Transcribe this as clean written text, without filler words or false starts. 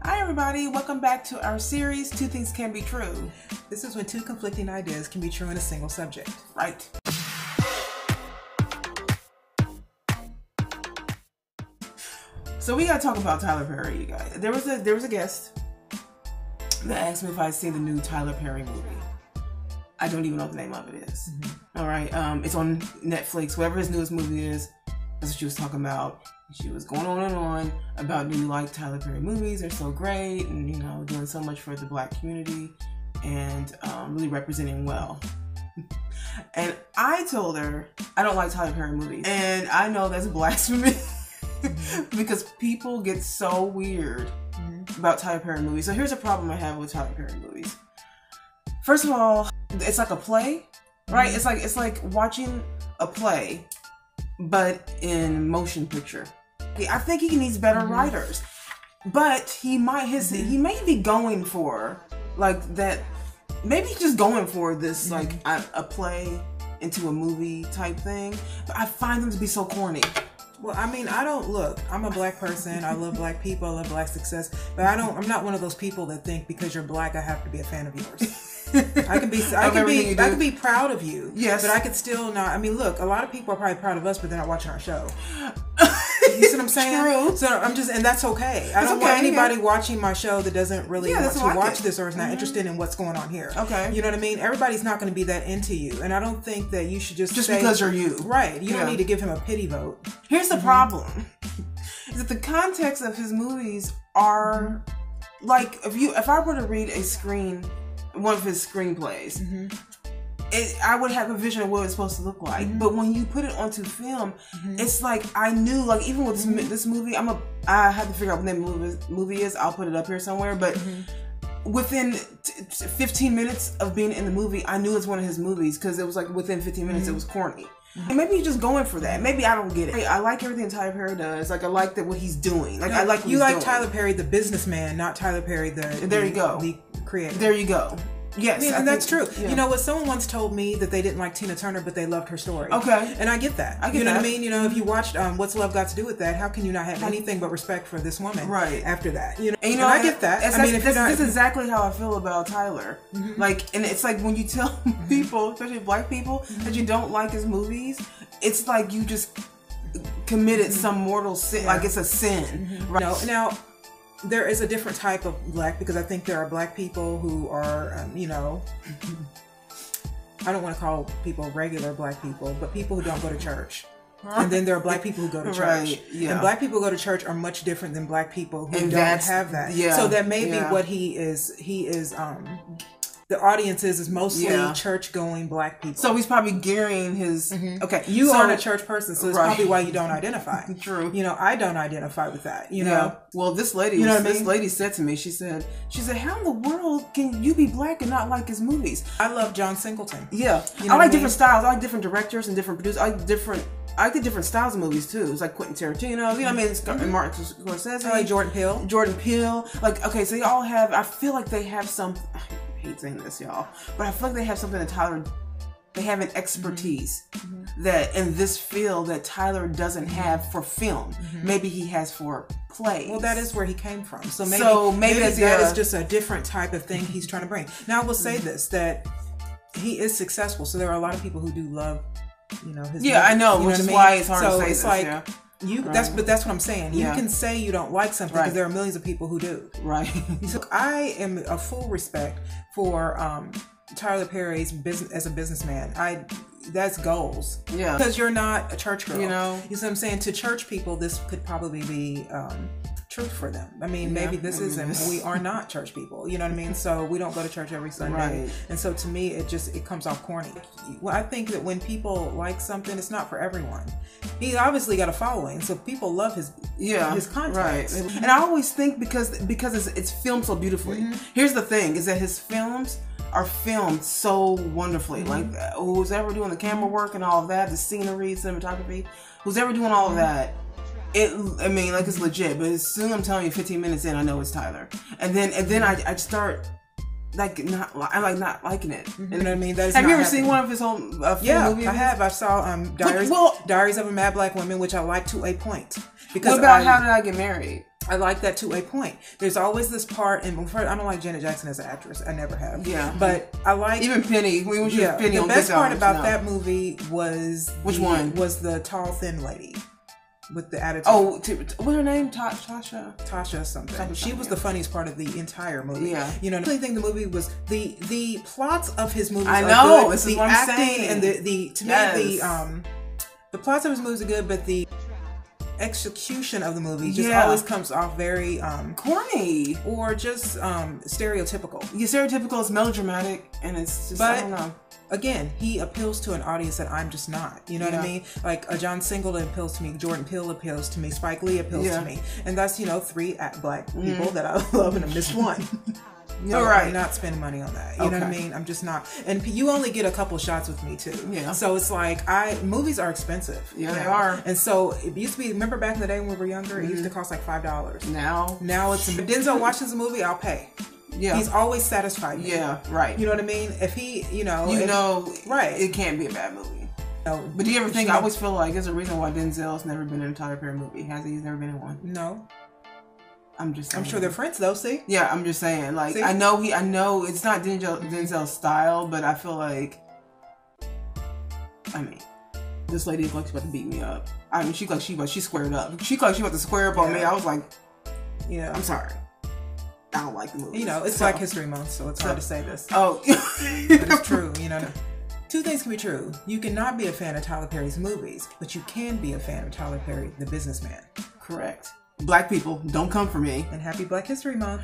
Hi everybody, welcome back to our series, Two Things Can Be True. This is when two conflicting ideas can be true in a single subject. Right. So we gotta talk about Tyler Perry, you guys. There was a guest that asked me if I'd seen the new Tyler Perry movie. I don't even know what the name of it is. Mm-hmm. All right, it's on Netflix, whatever his newest movie is. That's what she was talking about. She was going on and on about new Tyler Perry movies. They're so great, and doing so much for the Black community, and really representing well. And I told her I don't like Tyler Perry movies, and I know that's blasphemy because people get so weird about Tyler Perry movies. So here's a problem I have with Tyler Perry movies. First of all, it's like a play, right? It's like watching a play, but in motion picture. I think he needs better writers, but he may be going for like that. Maybe he's just going for this like a play into a movie type thing. But I find them to be so corny. Well, I mean, I'm a Black person. I love Black people. I love Black success. But I'm not one of those people that think because you're Black, I have to be a fan of yours. I can be proud of you. Yes. But I could still not. I mean, look, a lot of people are probably proud of us, but they're not watching our show. You see what I'm saying? True. So and that's okay. I don't want anybody watching my show that doesn't really want to watch this or is not interested in what's going on here. Okay. You know what I mean? Everybody's not going to be that into you. And I don't think that you should just say, because you're you. Right. You don't need to give him a pity vote. Here's the problem. Is that the context of his movies are like, if I were to read one of his screenplays, I would have a vision of what it's supposed to look like. But when you put it onto film, it's like I knew, like even with this movie, I had to figure out what the name of the movie is. I'll put it up here somewhere. But within 15 minutes of being in the movie, I knew it's one of his movies because it was like within 15 minutes it was corny. And maybe he's just going for that. Maybe I don't get it. I like everything Tyler Perry does. Like I like what he's doing. Like I like what you he's like doing. Tyler Perry the businessman, not Tyler Perry the creator. There you go. Yes, and that's true. Yeah. You know what? Someone once told me that they didn't like Tina Turner, but they loved her story. Okay, and I get that. You know what I mean? If you watched "What's Love Got to Do with That," how can you not have anything but respect for this woman? Right after that, and I get that. That's exactly how I feel about Tyler. Like, and it's like when you tell people, especially Black people, that you don't like his movies, it's like you just committed some mortal sin. Like it's a sin. Right? Now. There is a different type of Black, because I think there are Black people who are, I don't want to call people regular Black people, but people who don't go to church. And then there are Black people who go to church. Right, yeah. And Black people who go to church are much different than Black people who don't have that. Yeah, so that may be what he is, the audience is mostly church-going Black people. So he's probably gearing his... Okay. You aren't a church person, so it's probably why you don't identify. True. I don't identify with that, you know? Well, this lady, this lady said to me, she said, how in the world can you be Black and not like his movies? I love John Singleton. Yeah. I like different styles. I like different directors and different producers. I like the different styles of movies too. It's like Quentin Tarantino, you know what I mean? It's Martin Scorsese. I like Jordan Peele. Like, okay, so they all have, I feel like they have some... I hate saying this, y'all, but I feel like they have something that Tyler, they have an expertise that in this field that Tyler doesn't have for film. Maybe he has for plays. Well, that is where he came from. So maybe that is just a different type of thing he's trying to bring. Now, I will say this, that he is successful. So there are a lot of people who do love, his movies, I know, which is why it's hard to say this. Like, but that's what I'm saying. You can say you don't like something because there are millions of people who do. Right. So I am a full respect for Tyler Perry's business as a businessman. That's goals. Yeah. Because you're not a church girl. You know what I'm saying? To church people, this could probably be truth for them. I mean, maybe this isn't. We are not church people. You know what I mean? So we don't go to church every Sunday. Right. And so to me, it comes off corny. Well, I think that when people like something, it's not for everyone. He obviously got a following, so people love his content. Right. And I always think because it's filmed so beautifully. Here's the thing: is that his films are filmed so wonderfully. Like who's ever doing the camera work and all of that, the scenery, cinematography, who's ever doing all of that. It's legit. But as soon as I'm telling you, 15 minutes in, I know it's Tyler. And then I start not liking it. You know what I mean? Have you ever seen one of his whole movies? I have. I saw Diaries of a Mad Black Woman, which I like to a point. Because what about How Did I Get Married? I like that to a point. There's always this part, and I don't like Janet Jackson as an actress. I never have. Yeah. But I like even Penny. Penny. The best part about that movie was which one was the tall, thin lady with the attitude. Oh, what's her name? Tasha something. She was the funniest part of the entire movie. Yeah. You know, the only thing the movie was the plots of his movies. I know. Are good. The acting and the plots of his movies are good, but the execution of the movie just always comes off very corny or just stereotypical. Yeah, stereotypical is melodramatic, and it's just I don't know. Again, he appeals to an audience that I'm just not. You know what I mean? Like John Singleton appeals to me, Jordan Peele appeals to me, Spike Lee appeals to me, and that's 3 black people that I love, and I missed one. No, I'm not spending money on that. You know what I mean? I'm just not. And you only get a couple shots with me too. Yeah. So it's like movies are expensive. Yeah, they are. And so it used to be. Remember back in the day when we were younger, it used to cost like $5. Now it's if Denzel watches a movie, I'll pay. Yeah. He's always satisfied me. Yeah, right. You know what I mean? If he, right, it can't be a bad movie. No. But do you ever think? I always feel like there's a reason why Denzel's never been in a Tyler Perry movie. Has he? He's never been in one. No. I'm just saying. I'm sure they're friends though, see? Yeah, I'm just saying. Like, see? I know it's not Denzel's style, but I feel like, this lady looks like she's about to beat me up. She squared up. She about to square up on me. I was like, yeah, I'm sorry. I don't like the movie. It's Black History Month, so it's hard to say this. Oh. But it's true, Two things can be true. You cannot be a fan of Tyler Perry's movies, but you can be a fan of Tyler Perry, the businessman. Correct. Black people, don't come for me. And happy Black History Month.